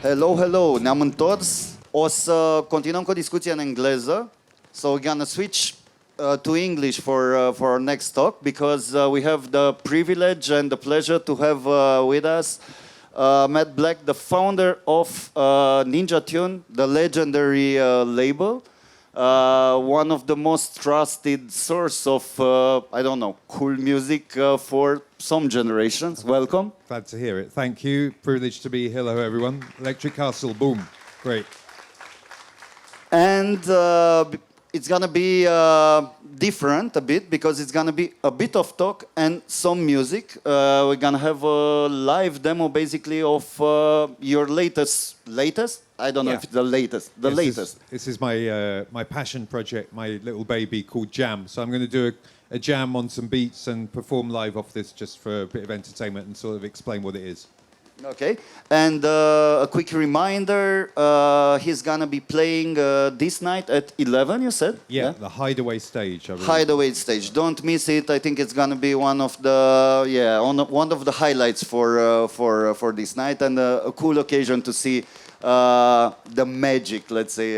Hello, hello, ne-am întors. O să continuăm cu o discuție în engleză. So we're gonna switch to English for our next talk because we have the privilege and the pleasure to have with us Matt Black, the founder of Ninja Tune, the legendary label. One of the most trusted source of, I don't know, cool music for some generations. Welcome. Glad to hear it. Thank you. Privileged to be. Hello, everyone. Electric Castle. Boom. Great. And it's going to be different a bit because it's going to be a bit of talk and some music. We're going to have a live demo basically of your latest? I don't know if it's the latest. This is my passion project, my little baby called Jam. So I'm going to do a jam on some beats and perform live off this just for a bit of entertainment and sort of explain what it is. Okay, and a quick reminder, he's gonna be playing this night at 11, you said? Yeah, the Hideaway stage. Hideaway stage, don't miss it. I think it's gonna be one of the highlights for this night, and a cool occasion to see the magic, let's say,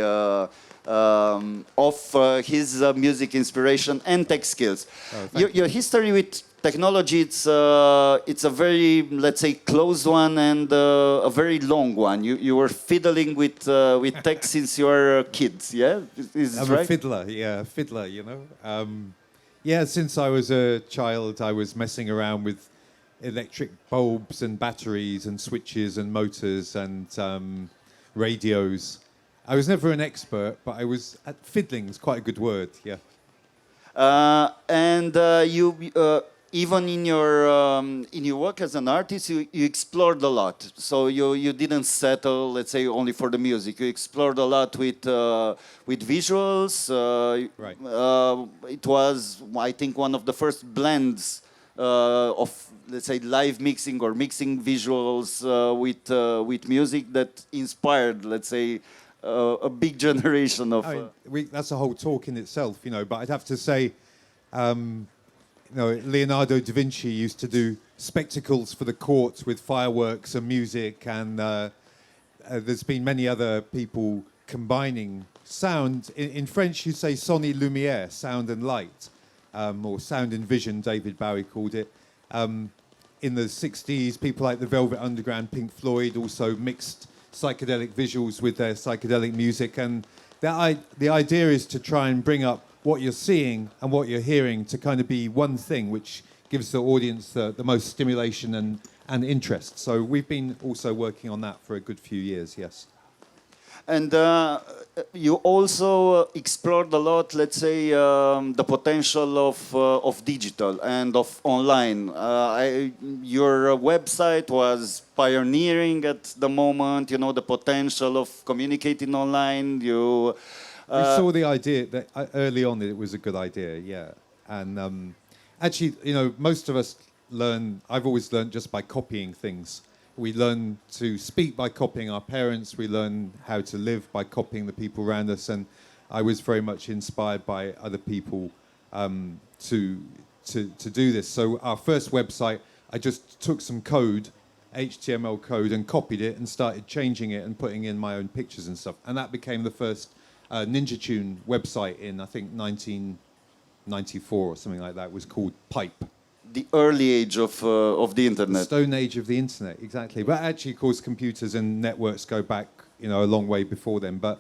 of his music inspiration and tech skills. Your history with technology, it's a very, let's say, close one and a very long one. You were fiddling with tech since you were kids, yeah? I'm right? a fiddler, you know. Yeah, since I was a child, I was messing around with electric bulbs and batteries and switches and motors and radios. I was never an expert, but I was at fiddling's quite a good word, yeah. And you even in your work as an artist, you explored a lot. So you didn't settle, let's say, only for the music. You explored a lot with visuals. Right. It was, I think, one of the first blends of, let's say, live mixing or mixing visuals with music that inspired, let's say, a big generation of. That's a whole talk in itself, you know. But I'd have to say, you know, Leonardo da Vinci used to do spectacles for the court with fireworks and music, and there's been many other people combining sound. In French, you say son et lumière, sound and light, or sound and vision. David Bowie called it. In the 60s, people like the Velvet Underground, Pink Floyd also mixed psychedelic visuals with their psychedelic music, and the idea is to try and bring up what you're seeing and what you're hearing to kind of be one thing which gives the audience the most stimulation and interest. So we've been also working on that for a good few years, yes. And you also explored a lot, let's say, the potential of digital and of online. Your website was pioneering at the moment, you know, the potential of communicating online. We saw the idea that early on it was a good idea, yeah. And actually, you know, most of us learn, I've always learned just by copying things. We learn to speak by copying our parents. We learn how to live by copying the people around us. And I was very much inspired by other people to do this. So our first website, I just took some code, HTML code, and copied it and started changing it and putting in my own pictures and stuff. And that became the first Ninja Tune website in, I think, 1994 or something like that. It was called Pipe. The early age of the internet. The stone age of the internet, exactly. But actually, of course, computers and networks go back, you know, a long way before then. But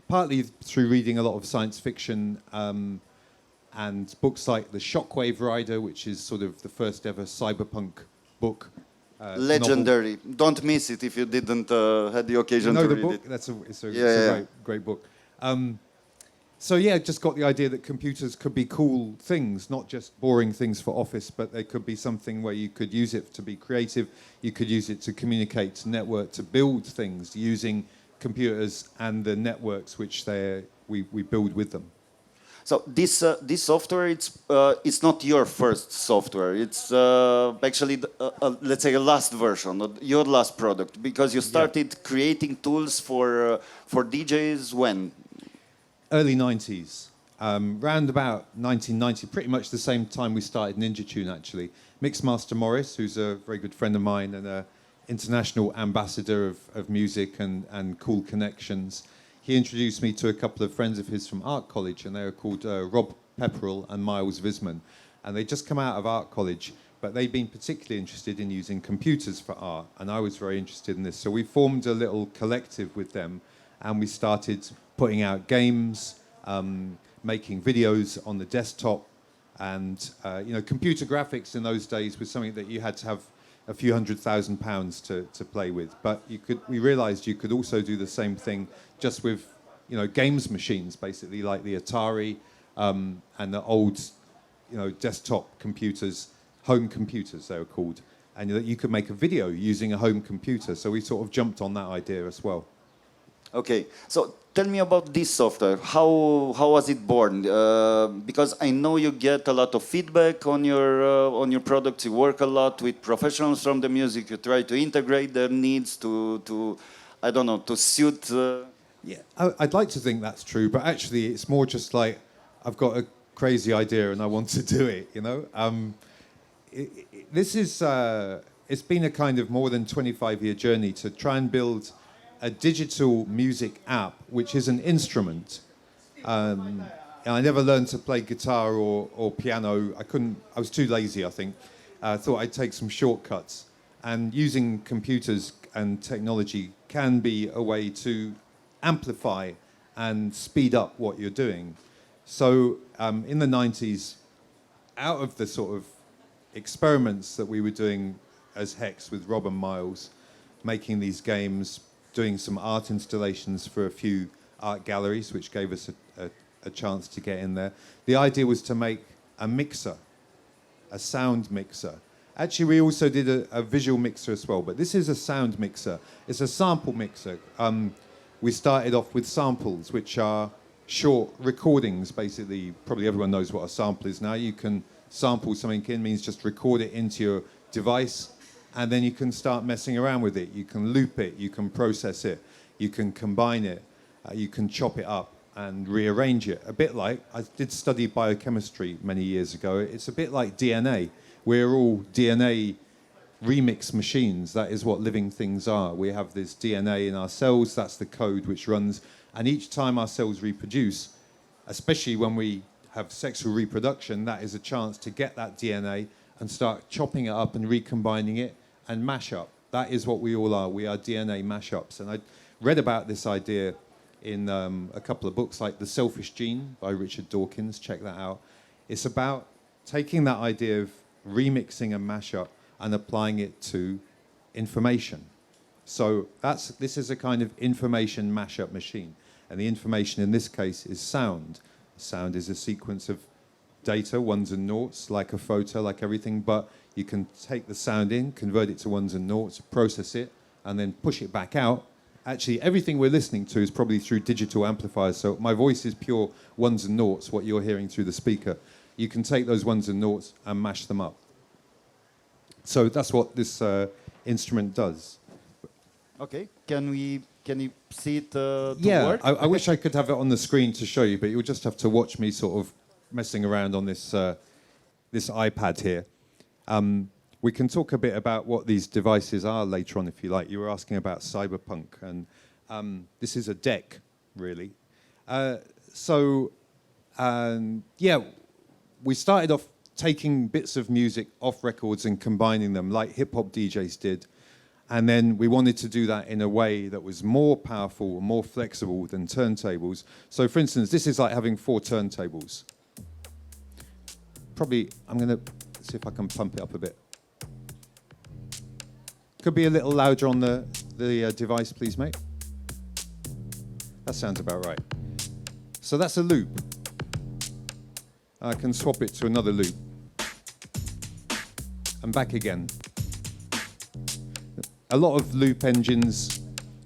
partly through reading a lot of science fiction and books like The Shockwave Rider, which is sort of the first ever cyberpunk book. Legendary. Novel. Don't miss it if you didn't had the occasion to read book? it. It's a great book. So yeah, just got the idea that computers could be cool things, not just boring things for office, but they could be something where you could use it to be creative, you could use it to communicate, to network, to build things using computers and the networks which we build with them. So this software, it's not your first software. It's actually, let's say, a last version, your last product, because you started creating tools for DJs when? Early 90s, round about 1990, pretty much the same time we started Ninja Tune, actually. Mixmaster Morris, who's a very good friend of mine and international ambassador of music and cool connections. He introduced me to a couple of friends of his from art college, and they were called Rob Pepperell and Miles Visman. And they'd just come out of art college, but they'd been particularly interested in using computers for art, and I was very interested in this. So we formed a little collective with them, and we started putting out games, making videos on the desktop, and computer graphics in those days was something that you had to have a few £100,000 to play with. But we realised you could also do the same thing just with games machines, basically like the Atari and the old desktop computers, home computers they were called, and that you could make a video using a home computer. So we sort of jumped on that idea as well. Okay, so tell me about this software. How was it born? Because I know you get a lot of feedback on your products. You work a lot with professionals from the music. You try to integrate their needs to I don't know, to suit. Yeah, I'd like to think that's true, but actually it's more just like I've got a crazy idea and I want to do it. It's been a kind of more than 25-year journey to try and build a digital music app, which is an instrument. And I never learned to play guitar or piano. I was too lazy, I think. I thought I'd take some shortcuts. And using computers and technology can be a way to amplify and speed up what you're doing. So in the 90s, out of the sort of experiments that we were doing as Hex with Rob and Miles, making these games, doing some art installations for a few art galleries, which gave us a chance to get in there. The idea was to make a mixer, a sound mixer. Actually, we also did a visual mixer as well, but this is a sound mixer. It's a sample mixer. We started off with samples, which are short recordings, basically. Probably everyone knows what a sample is now. You can sample something in, means just record it into your device, and then you can start messing around with it. You can loop it, you can process it, you can combine it, you can chop it up and rearrange it. A bit like, I did study biochemistry many years ago. It's a bit like DNA. We're all DNA remix machines. That is what living things are. We have this DNA in our cells, that's the code which runs, and each time our cells reproduce, especially when we have sexual reproduction, that is a chance to get that DNA and start chopping it up and recombining it and mash up. That is what we all are. We are DNA mashups. And I read about this idea in a couple of books, like The Selfish Gene by Richard Dawkins. Check that out. It's about taking that idea of remixing a mashup and applying it to information. So this is a kind of information mashup machine. And the information in this case is sound. Sound is a sequence of data, ones and noughts, like a photo, like everything, but you can take the sound in, convert it to ones and noughts, process it, and then push it back out. Actually, everything we're listening to is probably through digital amplifiers, so my voice is pure ones and noughts, what you're hearing through the speaker. You can take those ones and noughts and mash them up. So that's what this instrument does. Okay, can you see it yeah, work? I wish I could have it on the screen to show you, but you'll just have to watch me sort of messing around on this this iPad here. We can talk a bit about what these devices are later on, if you like. You were asking about cyberpunk, and this is a deck, really. Yeah, we started off taking bits of music off records and combining them, like hip-hop DJs did. And then we wanted to do that in a way that was more powerful, more flexible than turntables. So, for instance, this is like having 4 turntables. Probably, I'm going to see if I can pump it up a bit. Could be a little louder on the device, please, mate. That sounds about right. So that's a loop. I can swap it to another loop. And back again. A lot of loop engines,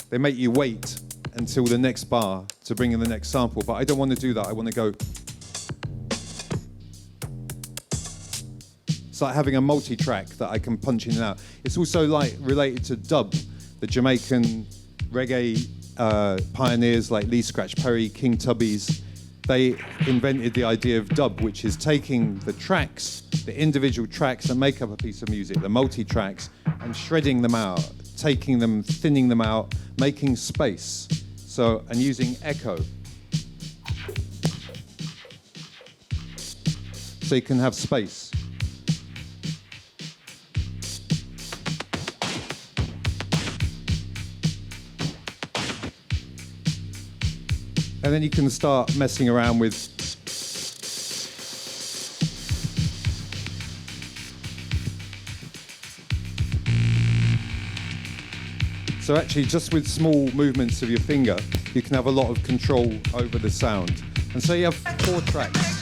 they make you wait until the next bar to bring in the next sample, but I don't want to do that. I want to go. It's like having a multi-track that I can punch in and out. It's also like related to dub, the Jamaican reggae pioneers like Lee Scratch Perry, King Tubbies. They invented the idea of dub, which is taking the tracks, the individual tracks that make up a piece of music, the multi-tracks, and shredding them out taking them, thinning them out, making space. So, and using echo. So you can have space. And then you can start messing around with so actually just with small movements of your finger, you can have a lot of control over the sound. And so you have 4 tracks.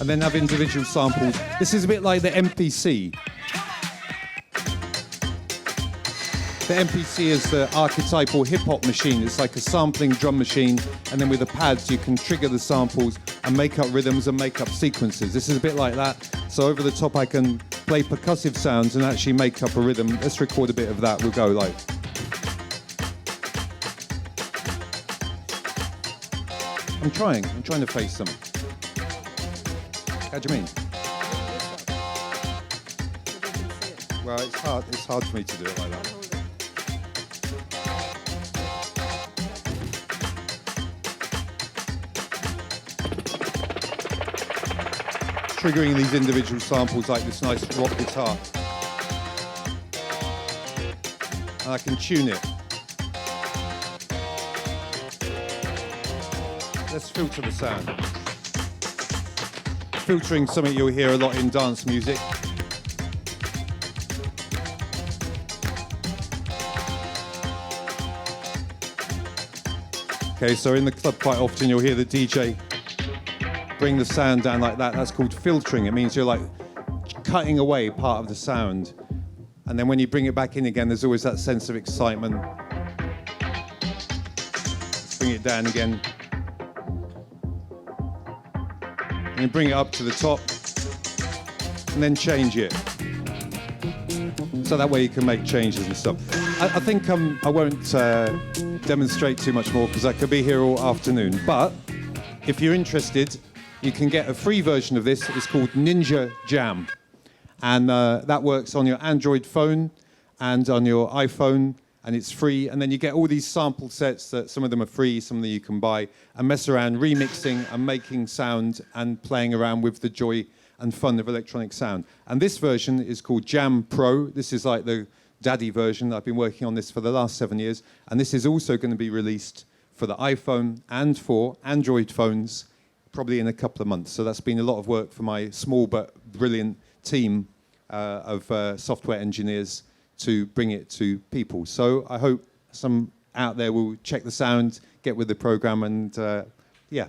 And then have individual samples. This is a bit like the MPC. The MPC is the archetypal hip-hop machine. It's like a sampling drum machine, and then with the pads you can trigger the samples and make up rhythms and make up sequences. This is a bit like that. So over the top I can play percussive sounds and actually make up a rhythm. Let's record a bit of that. We'll go like... I'm trying to face them. How do you mean? Well, it's hard for me to do it like that. Triggering these individual samples like this nice rock guitar. And I can tune it. Let's filter the sound. Filtering something you'll hear a lot in dance music. Okay, so in the club quite often you'll hear the DJ bring the sound down like that. That's called filtering. It means you're like cutting away part of the sound. And then when you bring it back in again, there's always that sense of excitement. Let's bring it down again. And you bring it up to the top and then change it. So that way you can make changes and stuff. I think I won't demonstrate too much more because I could be here all afternoon. But if you're interested, you can get a free version of this. It's called Ninja Jam. And that works on your Android phone and on your iPhone. And it's free, and then you get all these sample sets that some of them are free, some of them you can buy, and mess around remixing and making sound and playing around with the joy and fun of electronic sound. And this version is called Jam Pro. This is like the daddy version. I've been working on this for the last 7 years, and this is also going to be released for the iPhone and for Android phones probably in a couple of months. So that's been a lot of work for my small but brilliant team of software engineers to bring it to people. So I hope some out there will check the sound, get with the program, and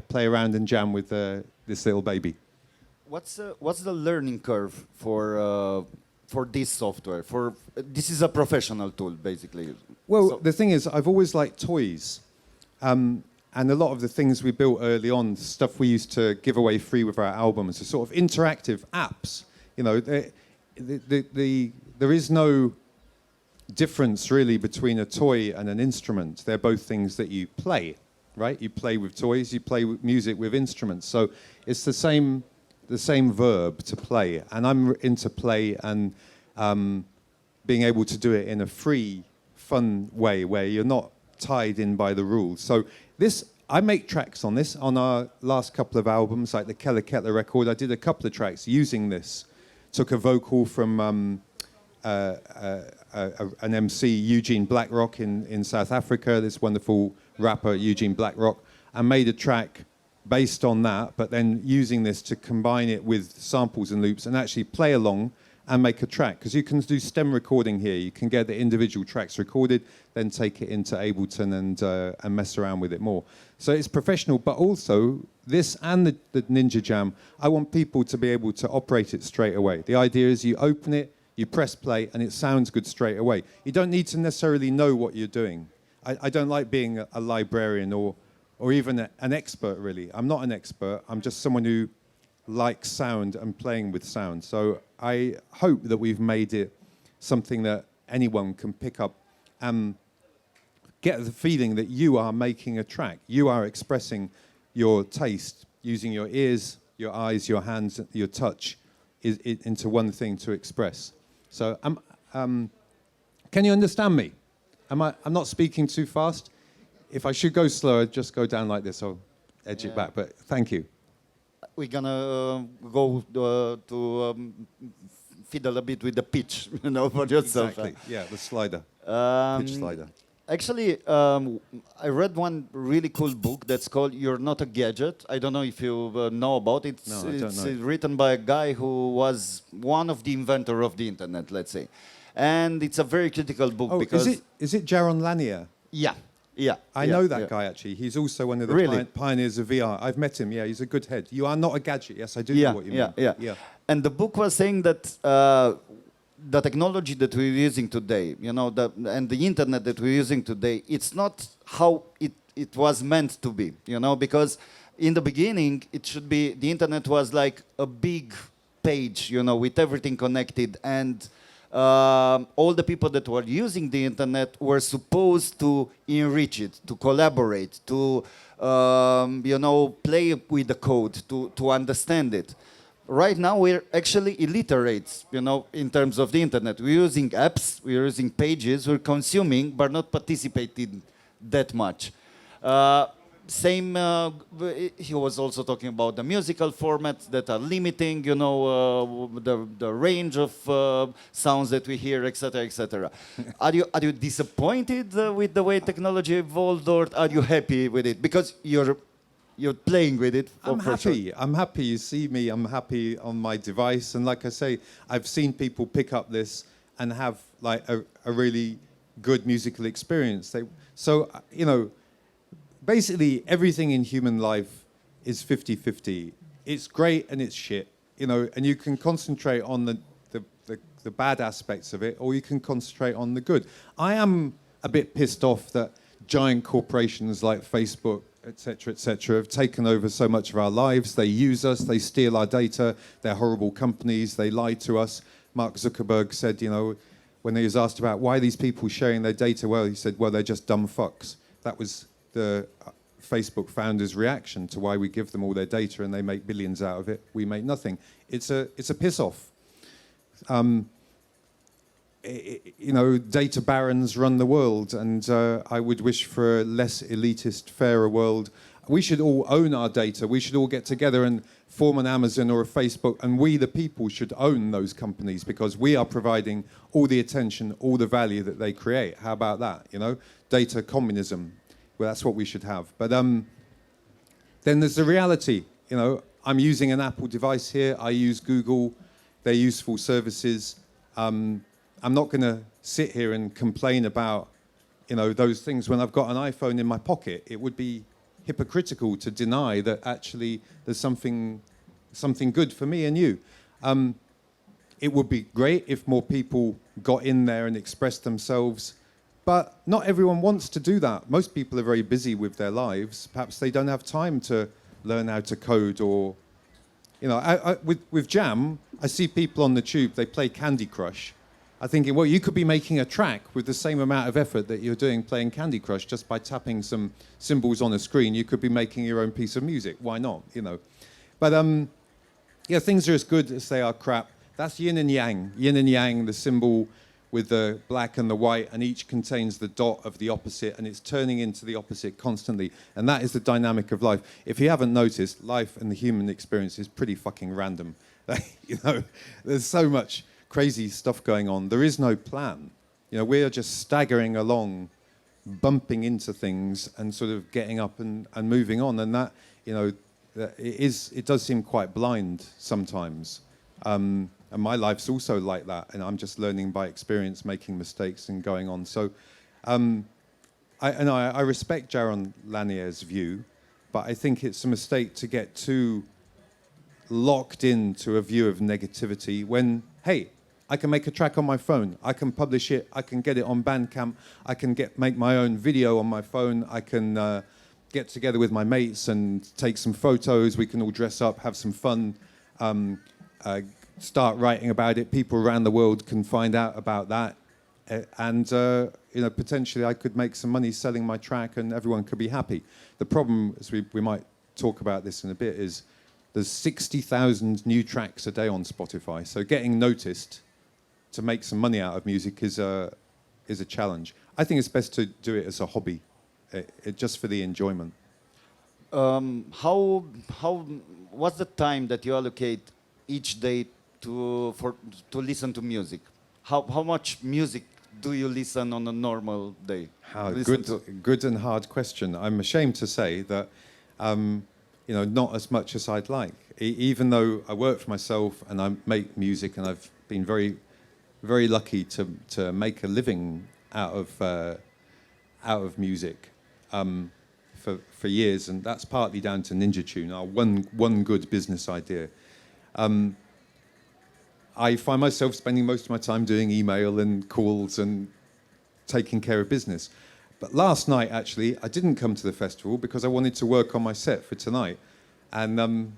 play around and jam with this little baby. What's the learning curve for this software? This is a professional tool, basically. Well, the thing is, I've always liked toys, and a lot of the things we built early on, stuff we used to give away free with our albums, are sort of interactive apps. You know, there is no difference really between a toy and an instrument. They're both things that you play, right? You play with toys, you play with music with instruments. So it's the same verb, to play. And I'm into play and being able to do it in a free, fun way where you're not tied in by the rules. So I make tracks on this. On our last couple of albums, like the Keller Kettler record, I did a couple of tracks using this. Took a vocal from an MC, Eugene Blackrock in South Africa, this wonderful rapper Eugene Blackrock, and made a track based on that, but then using this to combine it with samples and loops and actually play along and make a track. Because you can do stem recording here. You can get the individual tracks recorded, then take it into Ableton and mess around with it more. So it's professional, but also this and the Ninja Jam, I want people to be able to operate it straight away. The idea is you open it, you press play, and it sounds good straight away. You don't need to necessarily know what you're doing. I don't like being a librarian or even an expert, really. I'm not an expert. I'm just someone who likes sound and playing with sound. So I hope that we've made it something that anyone can pick up and get the feeling that you are making a track. You are expressing your taste using your ears, your eyes, your hands, your touch into one thing to express. So, can you understand me? I'm not speaking too fast. If I should go slower, just go down like this. I'll edge it back. But thank you. We're gonna go to fiddle a bit with the pitch, you know, for yourself. Exactly. Yeah, the slider, pitch slider. Actually, I read one really cool book that's called "You're Not a Gadget." I don't know if you know about it. No, I don't know. Written by a guy who was one of the inventor of the internet, let's say, and it's a very critical book because is it Jaron Lanier? Yeah. I know that guy actually. He's also one of the pioneers of VR. I've met him. Yeah, he's a good head. You are not a gadget. Yes, I do know what you mean. Yeah. And the book was saying that the technology that we're using today, you know, and the internet that we're using today, it's not how it was meant to be, you know, because in the beginning the internet was like a big page, you know, with everything connected, and all the people that were using the internet were supposed to enrich it, to collaborate, to you know, play with the code, to understand it. Right now we're actually illiterates, you know, in terms of the internet. We're using apps, we're using pages, we're consuming, but not participating that much. He was also talking about the musical formats that are limiting, you know, the range of sounds that we hear, etc., etc. Are you disappointed with the way technology evolved, or are you happy with it? Because you're playing with it. I'm happy. Sure. I'm happy. You see me. I'm happy on my device, and like I say, I've seen people pick up this and have like a really good musical experience. So you know. Basically, everything in human life is 50-50. It's great and it's shit, you know, and you can concentrate on the bad aspects of it, or you can concentrate on the good. I am a bit pissed off that giant corporations like Facebook, etc., have taken over so much of our lives. They use us, they steal our data, they're horrible companies, they lie to us. Mark Zuckerberg said, you know, when he was asked about why these people sharing their data, well, he said, well, they're just dumb fucks. That was the Facebook founders' reaction to why we give them all their data and they make billions out of it. We make nothing. It's a piss off. You know, data barons run the world, and I would wish for a less elitist, fairer world. We should all own our data. We should all get together and form an Amazon or a Facebook, and we, the people, should own those companies because we are providing all the attention, all the value that they create. How about that? You know, data communism. Well, that's what we should have. But then there's the reality. You know, I'm using an Apple device here. I use Google. They're useful services. I'm not going to sit here and complain about, you know, those things when I've got an iPhone in my pocket. It would be hypocritical to deny that actually there's something good for me and you. It would be great if more people got in there and expressed themselves. But not everyone wants to do that. Most people are very busy with their lives. Perhaps they don't have time to learn how to code or, you know, with Jam, I see people on the tube, they play Candy Crush. I'm thinking, well, you could be making a track with the same amount of effort that you're doing playing Candy Crush just by tapping some symbols on a screen. You could be making your own piece of music. Why not, you know? But, yeah, things are as good as they are crap. That's yin and yang. Yin and yang, the symbol with the black and the white, and each contains the dot of the opposite, and it's turning into the opposite constantly. And that is the dynamic of life. If you haven't noticed, life and the human experience is pretty fucking random. You know, there's so much crazy stuff going on. There is no plan. You know, we are just staggering along, bumping into things and sort of getting up and moving on. And that, you know, it does seem quite blind sometimes. And my life's also like that, and I'm just learning by experience, making mistakes and going on. So I respect Jaron Lanier's view, but I think it's a mistake to get too locked into a view of negativity when, hey, I can make a track on my phone, I can publish it, I can get it on Bandcamp, I can make my own video on my phone, I can get together with my mates and take some photos, we can all dress up, have some fun, start writing about it. People around the world can find out about that. and you know, potentially I could make some money selling my track, and everyone could be happy. The problem, as we might talk about this in a bit, is there's 60,000 new tracks a day on Spotify. So getting noticed to make some money out of music is a challenge. I think it's best to do it as a hobby, just for the enjoyment. What's the time that you allocate each day to listen to music? How much music do you listen on a normal day? Good and hard question. I'm ashamed to say that you know, not as much as I'd like. Even though I work for myself and I make music, and I've been very, very lucky to make a living out of music for years, and that's partly down to Ninja Tune, our one good business idea. I find myself spending most of my time doing email and calls and taking care of business. But last night, actually, I didn't come to the festival because I wanted to work on my set for tonight. And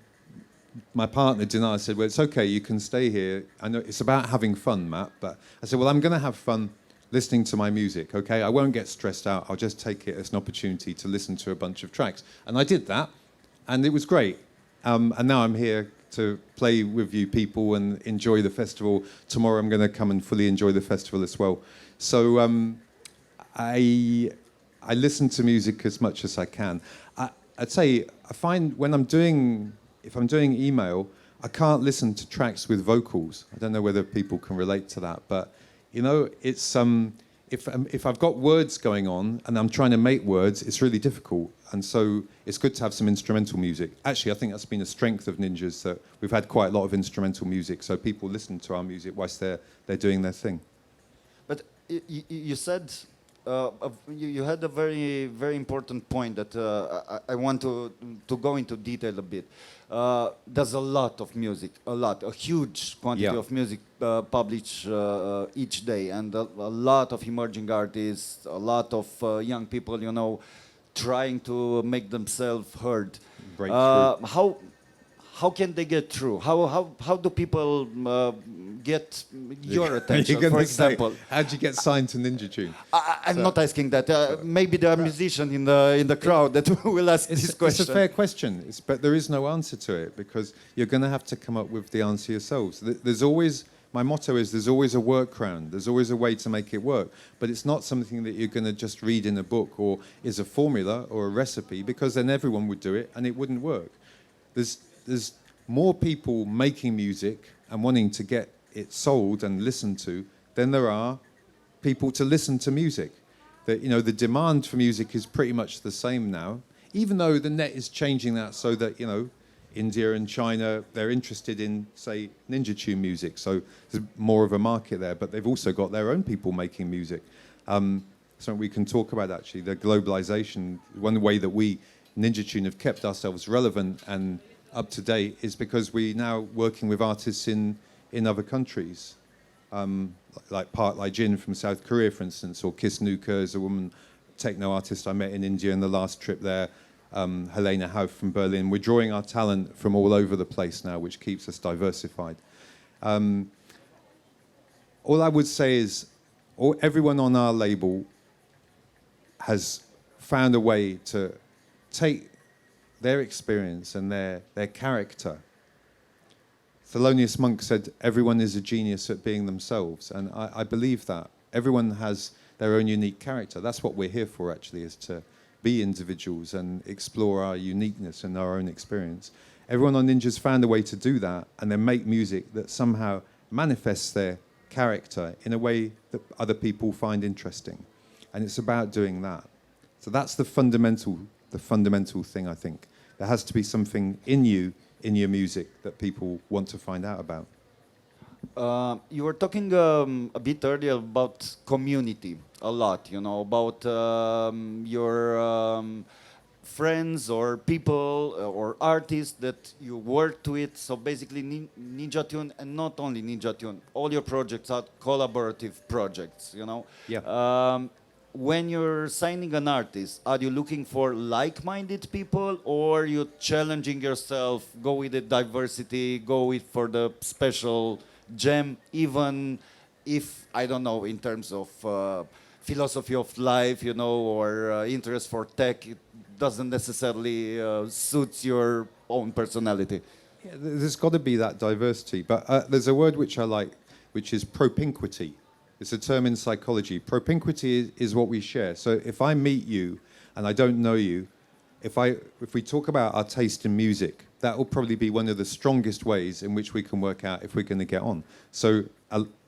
my partner, Dinar, said, well, it's okay, you can stay here. I know it's about having fun, Matt. But I said, well, I'm going to have fun listening to my music, okay? I won't get stressed out. I'll just take it as an opportunity to listen to a bunch of tracks. And I did that, and it was great. And now I'm here to play with you people and enjoy the festival. Tomorrow I'm going to come and fully enjoy the festival as well. So I listen to music as much as I can. I'd say I find if I'm doing email, I can't listen to tracks with vocals. I don't know whether people can relate to that, but you know, it's if I've got words going on and I'm trying to make words, it's really difficult. And so it's good to have some instrumental music. Actually, I think that's been a strength of Ninjas, that we've had quite a lot of instrumental music, so people listen to our music whilst they're doing their thing. But you said you had a very, very important point that I want to go into detail a bit. There's a lot of music, a huge quantity of music published each day, and a lot of emerging artists, a lot of young people, you know, trying to make themselves heard. How can they get through? How do people get your attention, for example? How do you get signed to Ninja Tune? I'm not asking that. Maybe there are musicians in the crowd that will ask this question. It's a fair question, but there is no answer to it, because you're going to have to come up with the answer yourselves. There's always, my motto is, there's always a workaround. There's always a way to make it work. But it's not something that you're going to just read in a book or is a formula or a recipe, because then everyone would do it and it wouldn't work. There's more people making music and wanting to get it sold and listened to than there are people to listen to music. That, you know, the demand for music is pretty much the same now, even though the net is changing that so that, you know, India and China, they're interested in, say, Ninja Tune music, so there's more of a market there, but they've also got their own people making music. So we can talk about, actually, the globalization. One way that we, Ninja Tune, have kept ourselves relevant and up to date is because we're now working with artists in other countries, like Park Lai Jin from South Korea, for instance, or Kiss Nuka is a woman techno artist I met in India in the last trip there, Helena Hauf from Berlin. We're drawing our talent from all over the place now, which keeps us diversified. All I would say is everyone on our label has found a way to take their experience and their character. Thelonious Monk said, everyone is a genius at being themselves, and I believe that. Everyone has their own unique character. That's what we're here for, actually, is to be individuals and explore our uniqueness and our own experience. Everyone on Ninja's found a way to do that and then make music that somehow manifests their character in a way that other people find interesting. And it's about doing that. So that's the fundamental thing, I think. There has to be something in you, in your music, that people want to find out about. You were talking a bit earlier about community, a lot, you know, about your friends or people or artists that you worked with. So basically Ninja Tune, and not only Ninja Tune, all your projects are collaborative projects, you know. Yeah. When you're signing an artist, are you looking for like-minded people, or you challenging yourself, go with the diversity, for the special gem, even if, I don't know, in terms of philosophy of life, you know, or interest for tech, it doesn't necessarily suit your own personality. Yeah, there's got to be that diversity. But there's a word which I like, which is propinquity. It's a term in psychology. Propinquity is what we share. So if I meet you and I don't know you, if we talk about our taste in music, that will probably be one of the strongest ways in which we can work out if we're going to get on. So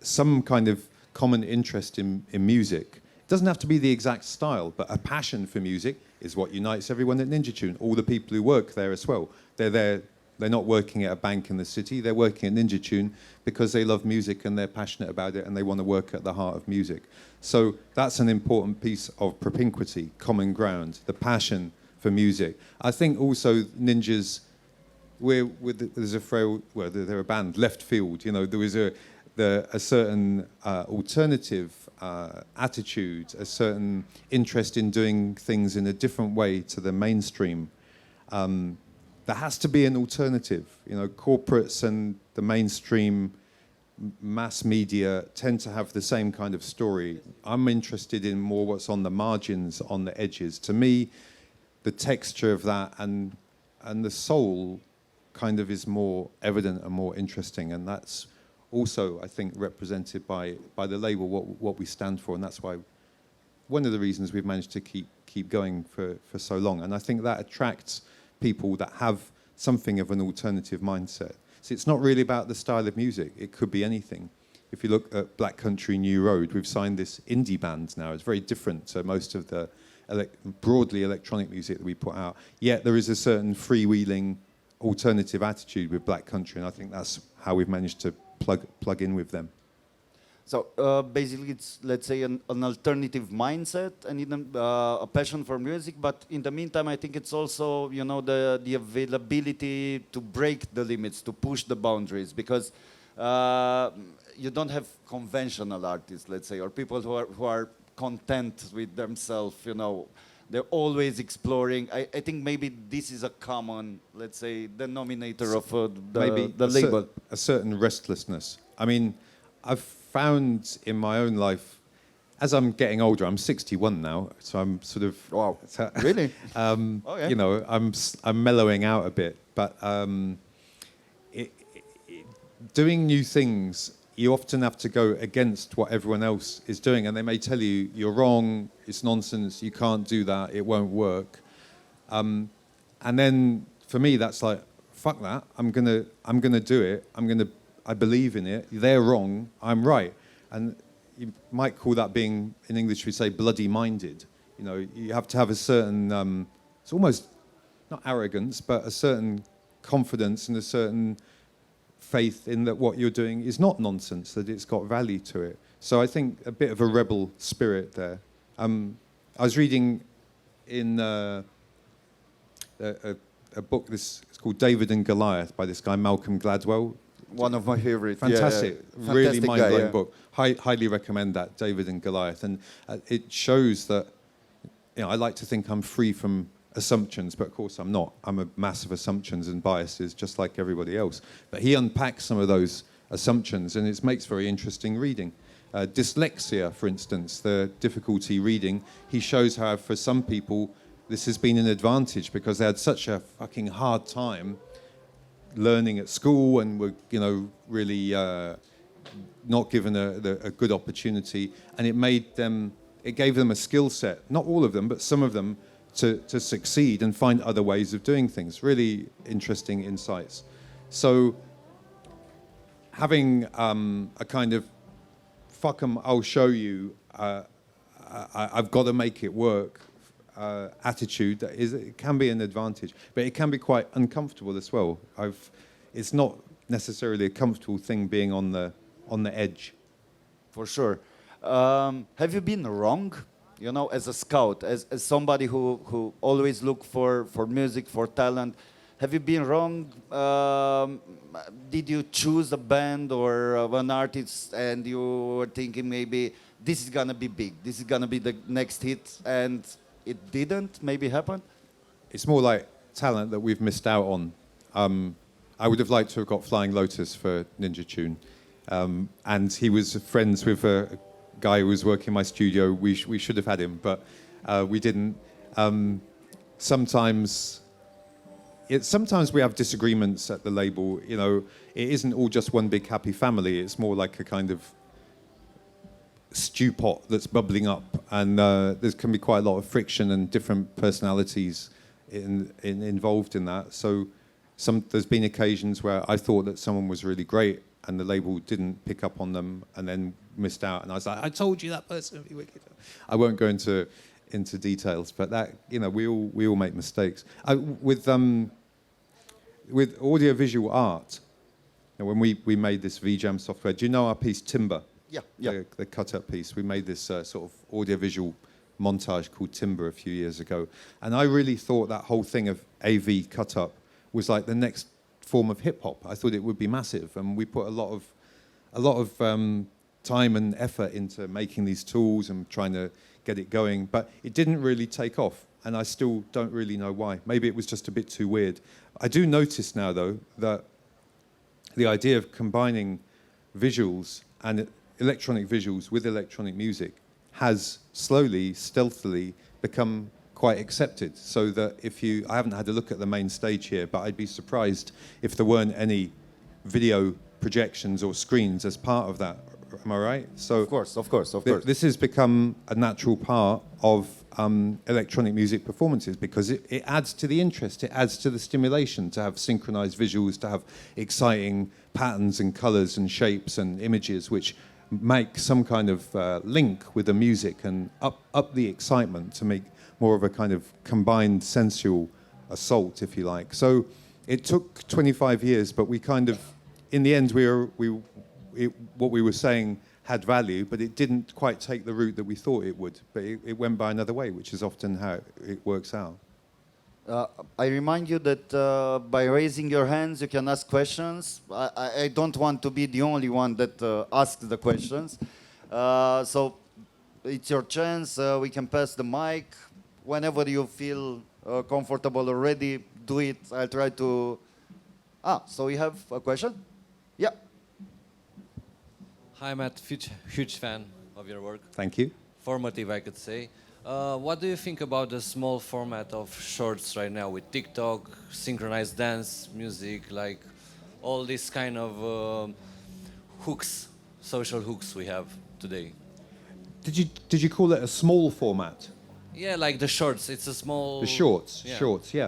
some kind of common interest in music. It doesn't have to be the exact style, but a passion for music is what unites everyone at Ninja Tune. All the people who work there as well. They're there. They're not working at a bank in the city. They're working at Ninja Tune because they love music and they're passionate about it and they want to work at the heart of music. So that's an important piece of propinquity, common ground, the passion for music. I think also ninjas, there's a phrase, well, they're a band, left field. You know, there was a certain alternative attitude, a certain interest in doing things in a different way to the mainstream. There has to be an alternative. You know, corporates and the mainstream mass media tend to have the same kind of story. I'm interested in more what's on the margins, on the edges. To me, the texture of that and the soul kind of is more evident and more interesting, and that's also, I think, represented by the label, what we stand for, and that's why one of the reasons we've managed to keep going for so long. And I think that attracts people that have something of an alternative mindset. So it's not really about the style of music. It could be anything. If you look at Black Country New Road, we've signed this indie band now. It's very different to most of the broadly electronic music that we put out. Yet there is a certain freewheeling alternative attitude with Black Country, and I think that's how we've managed to plug in with them. So basically, it's, let's say, an alternative mindset and even a passion for music. But in the meantime, I think it's also, you know, the availability to break the limits, to push the boundaries, because you don't have conventional artists, let's say, or people who are content with themselves. You know, they're always exploring. I think maybe this is a common, let's say, denominator of the label. A certain restlessness. I mean, I've found in my own life, as I'm getting older, I'm 61 now, so I'm sort of... Wow, really? Okay. You know, I'm mellowing out a bit, but doing new things, you often have to go against what everyone else is doing, and they may tell you, you're wrong, it's nonsense, you can't do that, it won't work. And then, for me, that's like, fuck that, I'm gonna do it, I believe in it. They're wrong. I'm right. And you might call that being, in English we say, bloody-minded. You know, you have to have a certain, it's almost not arrogance, but a certain confidence and a certain faith in that what you're doing is not nonsense, that it's got value to it. So I think a bit of a rebel spirit there. I was reading in a book. It's called David and Goliath by this guy Malcolm Gladwell. One of my favorites. Fantastic, yeah. Really Fantastic mind-blowing guy, yeah. book. Highly recommend that, David and Goliath. And it shows that, you know, I like to think I'm free from assumptions, but of course I'm not. I'm a mass of assumptions and biases, just like everybody else. But he unpacks some of those assumptions, and it makes very interesting reading. Dyslexia, for instance, the difficulty reading, he shows how for some people this has been an advantage because they had such a fucking hard time learning at school and were, you know, really not given a good opportunity, and it gave them a skill set, not all of them, but some of them, to succeed and find other ways of doing things. Really interesting insights. So having a kind of fuck 'em, I'll show you, I've got to make it work attitude, it can be an advantage, but it can be quite uncomfortable as well. It's not necessarily a comfortable thing being on the edge. For sure. Have you been wrong? You know, as a scout, as somebody who always look for music, for talent, have you been wrong? Did you choose a band or an artist and you were thinking maybe this is gonna be big, this is gonna be the next hit, and it didn't maybe happen? It's more like talent that we've missed out on. I would have liked to have got Flying Lotus for Ninja Tune. And he was friends with a guy who was working in my studio. We should have had him, but we didn't. Sometimes we have disagreements at the label. You know, it isn't all just one big happy family. It's more like a kind of stew pot that's bubbling up, and there can be quite a lot of friction and different personalities involved in that. So there's been occasions where I thought that someone was really great, and the label didn't pick up on them, and then missed out. And I was like, I told you that person would be wicked. I won't go into details, but that, you know, we all make mistakes. With audiovisual art, you know, when we made this VJam software, do you know our piece Timber? Yeah. The cut-up piece. We made this sort of audiovisual montage called Timber a few years ago, and I really thought that whole thing of AV cut-up was like the next form of hip-hop. I thought it would be massive, and we put a lot of time and effort into making these tools and trying to get it going, but it didn't really take off, and I still don't really know why. Maybe it was just a bit too weird. I do notice now, though, that the idea of combining visuals and electronic visuals with electronic music has slowly, stealthily become quite accepted. So that I haven't had a look at the main stage here, but I'd be surprised if there weren't any video projections or screens as part of that. Am I right? So Of course. This has become a natural part of electronic music performances because it adds to the interest, it adds to the stimulation to have synchronized visuals, to have exciting patterns and colors and shapes and images which make some kind of link with the music and up the excitement to make more of a kind of combined sensual assault, if you like. So it took 25 years, but we kind of, in the end, what we were saying had value, but it didn't quite take the route that we thought it would. But it went by another way, which is often how it works out. I remind you that by raising your hands, you can ask questions. I don't want to be the only one that asks the questions. So it's your chance. We can pass the mic. Whenever you feel comfortable or ready, do it. I'll try to... so we have a question? Yeah. Hi, Matt. Huge fan of your work. Thank you. Formative, I could say. What do you think about the small format of shorts right now with TikTok, synchronized dance, music, like all these kind of hooks, social hooks we have today? Did you call it a small format? Yeah, like the shorts. It's a small... The shorts, yeah.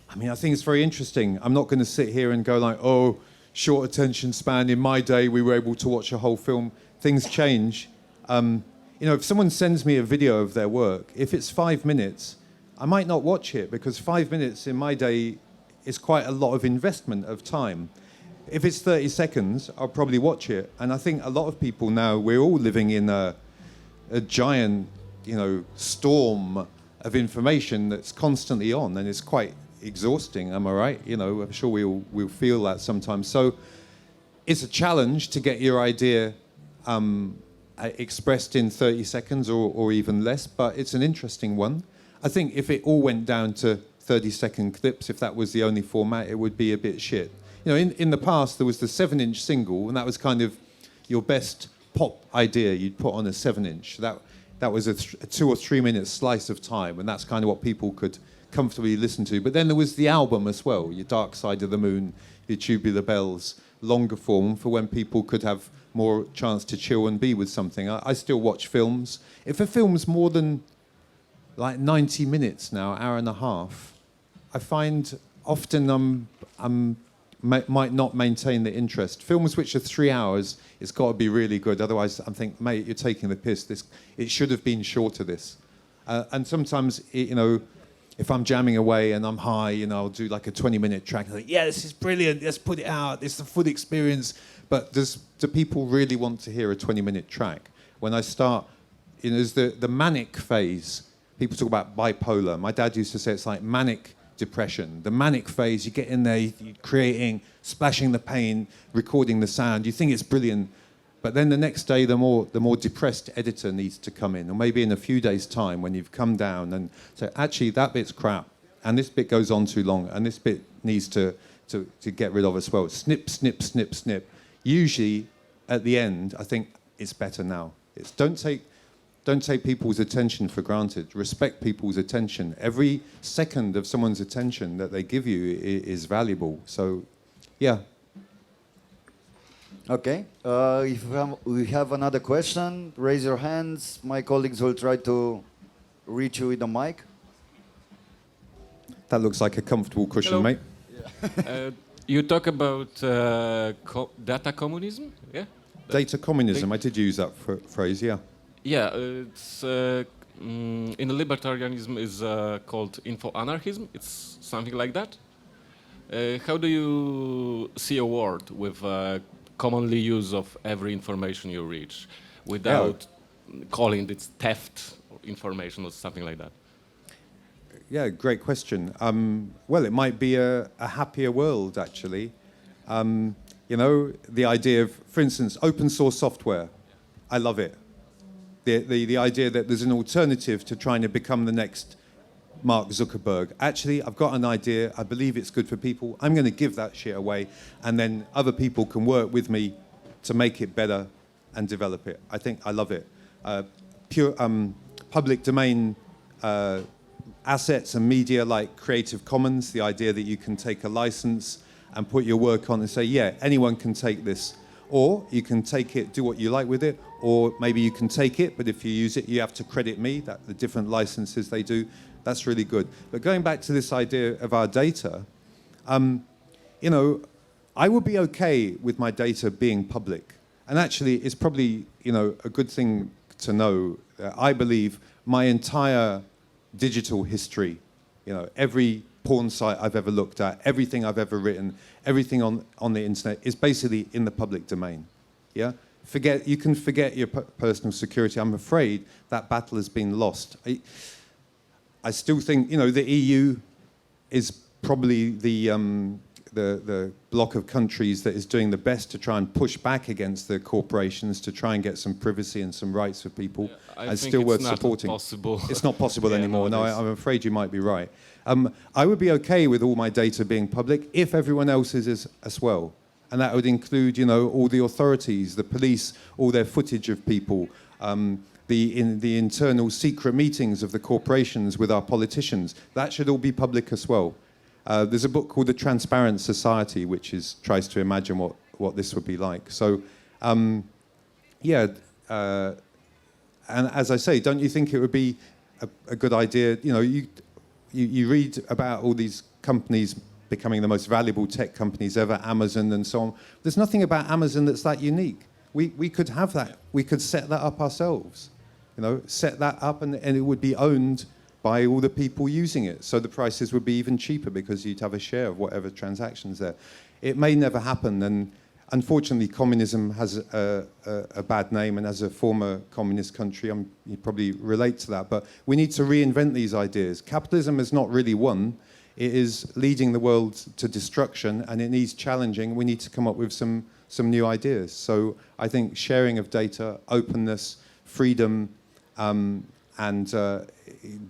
I mean, I think it's very interesting. I'm not going to sit here and go like, oh, short attention span. In my day, we were able to watch a whole film. Things change. You know, if someone sends me a video of their work, if it's 5 minutes, I might not watch it because 5 minutes in my day is quite a lot of investment of time. If it's 30 seconds, I'll probably watch it. And I think a lot of people now, we're all living in a giant, you know, storm of information that's constantly on, and it's quite exhausting, am I right? You know, I'm sure we'll feel that sometimes. So it's a challenge to get your idea expressed in 30 seconds or even less, but it's an interesting one. I think if it all went down to 30-second clips, if that was the only format, it would be a bit shit. You know, in the past, there was the 7-inch single, and that was kind of your best pop idea you'd put on a 7-inch. That was a 2 or 3 minute slice of time, and that's kind of what people could comfortably listen to. But then there was the album as well, your Dark Side of the Moon, your Tubular Bells, longer form for when people could have more chance to chill and be with something. I still watch films. If a film's more than like 90 minutes now, hour and a half, I find often might not maintain the interest. Films which are 3 hours, it's got to be really good. Otherwise, I think, mate, you're taking the piss. It should have been shorter, this. And sometimes, you know, if I'm jamming away and I'm high, you know, I'll do like a 20-minute track. Like, yeah, this is brilliant. Let's put it out. It's the full experience. But do people really want to hear a 20-minute track? When I start, you know, there's the manic phase. People talk about bipolar. My dad used to say it's like manic depression. The manic phase, you get in there, you're creating, splashing the paint, recording the sound. You think it's brilliant. But then the next day, the more depressed editor needs to come in, or maybe in a few days' time when you've come down and say, actually, that bit's crap, and this bit goes on too long, and this bit needs to get rid of as well. Snip, snip, snip, snip. Usually, at the end, I think it's better now. It's don't take people's attention for granted. Respect people's attention. Every second of someone's attention that they give you is valuable. So, yeah. Okay. If we have another question, raise your hands. My colleagues will try to reach you with the mic. That looks like a comfortable cushion, Hello. mate. You talk about data communism, yeah? Data communism. I did use that phrase, yeah. Yeah, it's in libertarianism is called info-anarchism. It's something like that. How do you see a world with commonly use of every information you reach, without calling it theft information or something like that? Yeah, great question. Well, it might be a happier world, actually. You know, the idea of, for instance, open source software. I love it. The idea that there's an alternative to trying to become the next Mark Zuckerberg. Actually, I've got an idea. I believe it's good for people. I'm going to give that shit away, and then other people can work with me to make it better and develop it. I think I love it. Pure public domain assets and media like Creative Commons, the idea that you can take a license and put your work on and say, yeah, anyone can take this. Or you can take it, do what you like with it, or maybe you can take it, but if you use it, you have to credit me, that the different licenses they do. That's really good. But going back to this idea of our data, you know, I would be okay with my data being public. And actually, it's probably, you know, a good thing to know. I believe my entire digital history, you know, every porn site I've ever looked at, everything I've ever written, everything on the internet is basically in the public domain. Yeah? You can forget your personal security. I'm afraid that battle has been lost. I still think, you know, the EU is probably the bloc of countries that is doing the best to try and push back against the corporations to try and get some privacy and some rights for people. Yeah, it's still worth supporting. It's not possible anymore. No, I'm afraid you might be right. I would be okay with all my data being public if everyone else's is as well. And that would include, you know, all the authorities, the police, all their footage of people, the internal secret meetings of the corporations with our politicians. That should all be public as well. There's a book called The Transparent Society, which tries to imagine what this would be like. So, yeah, and as I say, don't you think it would be a good idea? You know, you read about all these companies becoming the most valuable tech companies ever, Amazon and so on. There's nothing about Amazon that's that unique. We could have that. We could set that up ourselves. You know, set that up and it would be owned by all the people using it. So the prices would be even cheaper because you'd have a share of whatever transactions there. It may never happen, and unfortunately communism has a bad name, and as a former communist country, you probably relate to that, but we need to reinvent these ideas. Capitalism has not really won. It is leading the world to destruction, and it needs challenging. We need to come up with some new ideas. So I think sharing of data, openness, freedom, and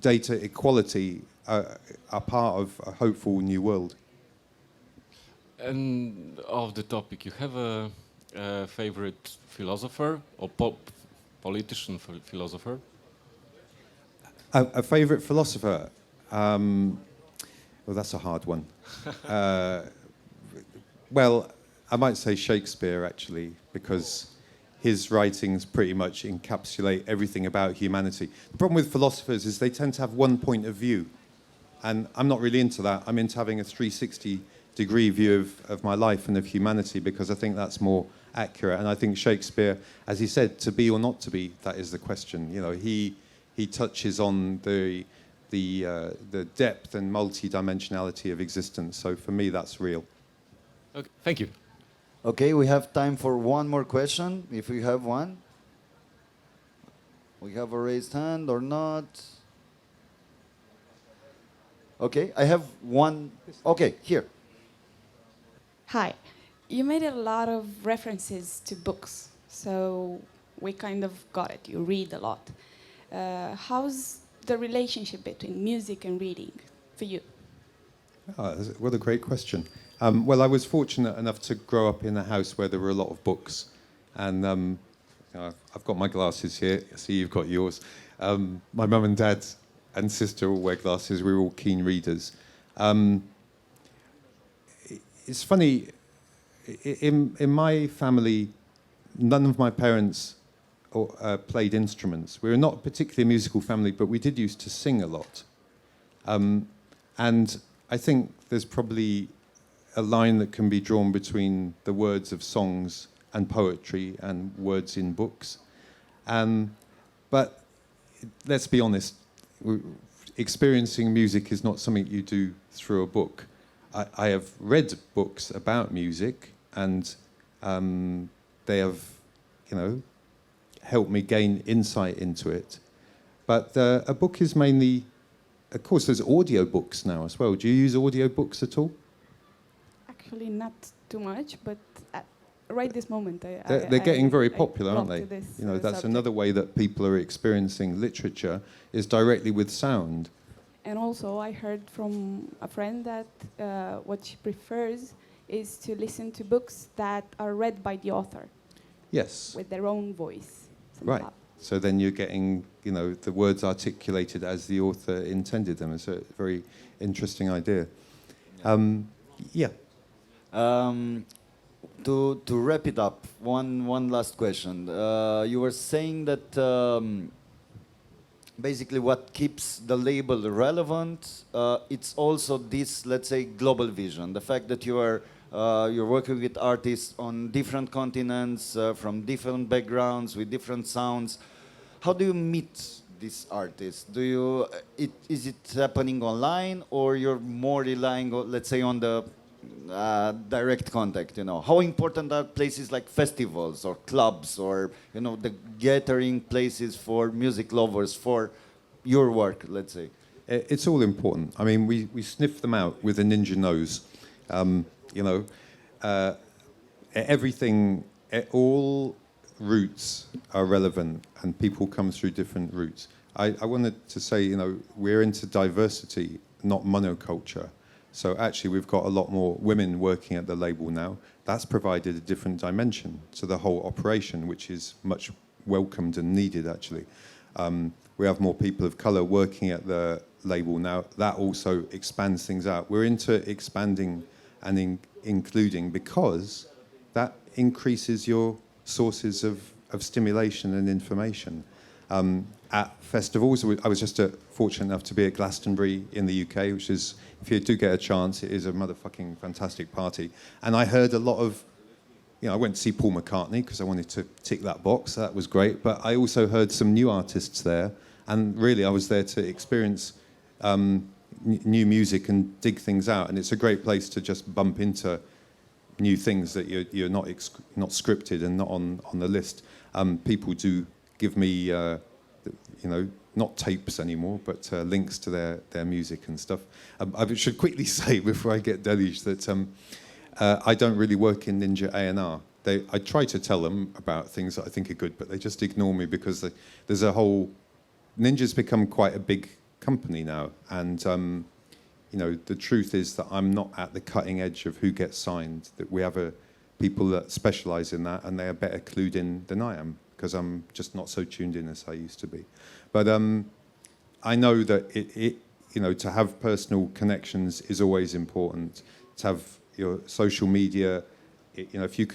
data equality are part of a hopeful new world. And of the topic, you have a favorite philosopher or politician philosopher? A favorite philosopher? Well, that's a hard one. Well, I might say Shakespeare, actually, because his writings pretty much encapsulate everything about humanity. The problem with philosophers is they tend to have one point of view. And I'm not really into that. I'm into having a 360-degree view of my life and of humanity, because I think that's more accurate. And I think Shakespeare, as he said, to be or not to be, that is the question. You know, he touches on the depth and multi-dimensionality of existence. So for me, that's real. Okay, thank you. Okay, we have time for one more question, if we have one. We have a raised hand or not? Okay, I have one. Okay, here. Hi. You made a lot of references to books, so we kind of got it. You read a lot. How's the relationship between music and reading for you? Oh, what a great question. Well, I was fortunate enough to grow up in a house where there were a lot of books. And I've got my glasses here. I see you've got yours. My mum and dad and sister all wear glasses. We're all keen readers. It's funny, in my family, none of my parents played instruments. We were not a particularly musical family, but we did used to sing a lot. And I think there's probably a line that can be drawn between the words of songs and poetry and words in books. But let's be honest, experiencing music is not something you do through a book. I have read books about music, and they have, helped me gain insight into it. But a book is mainly, of course, there's audio books now as well. Do you use audio books at all? Actually, not too much, but right this moment, They're getting very popular, aren't belong they? to this, That's subject. another way that people are experiencing literature is directly with sound. And also, I heard from a friend that what she prefers is to listen to books that are read by the author Yes. with their own voice. Right. somehow. So then you're getting, the words articulated as the author intended them. It's a very interesting idea. Yeah. To wrap it up, one last question. You were saying that basically what keeps the label relevant, it's also this, let's say, global vision. The fact that you're working with artists on different continents, from different backgrounds, with different sounds. How do you meet these artists? Is it happening online, or you're more relying, let's say, on the direct contact? How important are places like festivals or clubs, or the gathering places for music lovers for your work, let's say? It's all important. I mean, we sniff them out with a ninja nose. Everything, all routes are relevant, and people come through different routes. I wanted to say, we're into diversity, not monoculture. So actually, we've got a lot more women working at the label now. That's provided a different dimension to the whole operation, which is much welcomed and needed, actually. We have more people of colour working at the label now. That also expands things out. We're into expanding and including, because that increases your sources of stimulation and information. At festivals, I was just fortunate enough to be at Glastonbury in the UK, which is, if you do get a chance, it is a motherfucking fantastic party. And I heard a lot of, I went to see Paul McCartney because I wanted to tick that box. That was great. But I also heard some new artists there. And really, I was there to experience new music and dig things out. And it's a great place to just bump into new things that you're not scripted and not on the list. People do give me, not tapes anymore, but links to their music and stuff. I should quickly say, before I get deluged, that I don't really work in Ninja A&R. I try to tell them about things that I think are good, but they just ignore me because there's a whole... Ninja's become quite a big company now, and the truth is that I'm not at the cutting edge of who gets signed. That we have people that specialise in that, and they are better clued in than I am, because I'm just not so tuned in as I used to be. But I know that to have personal connections is always important. To have your social media, if you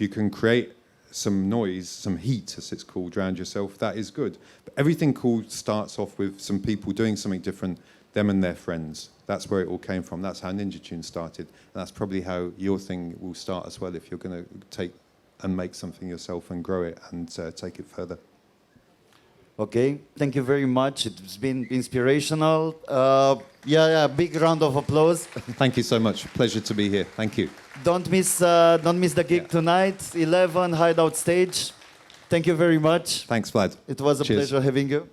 can create some noise, some heat, as it's called, around yourself, that is good. But everything cool starts off with some people doing something different, them and their friends. That's where it all came from. That's how Ninja Tune started. And that's probably how your thing will start as well, if you're going to take and make something yourself and grow it and take it further. Okay, thank you very much. It's been inspirational. Big round of applause. Thank you so much. Pleasure to be here. Thank you. Don't miss the gig tonight, 11 Hideout Stage. Thank you very much. Thanks, Vlad. It was a Cheers. pleasure having you.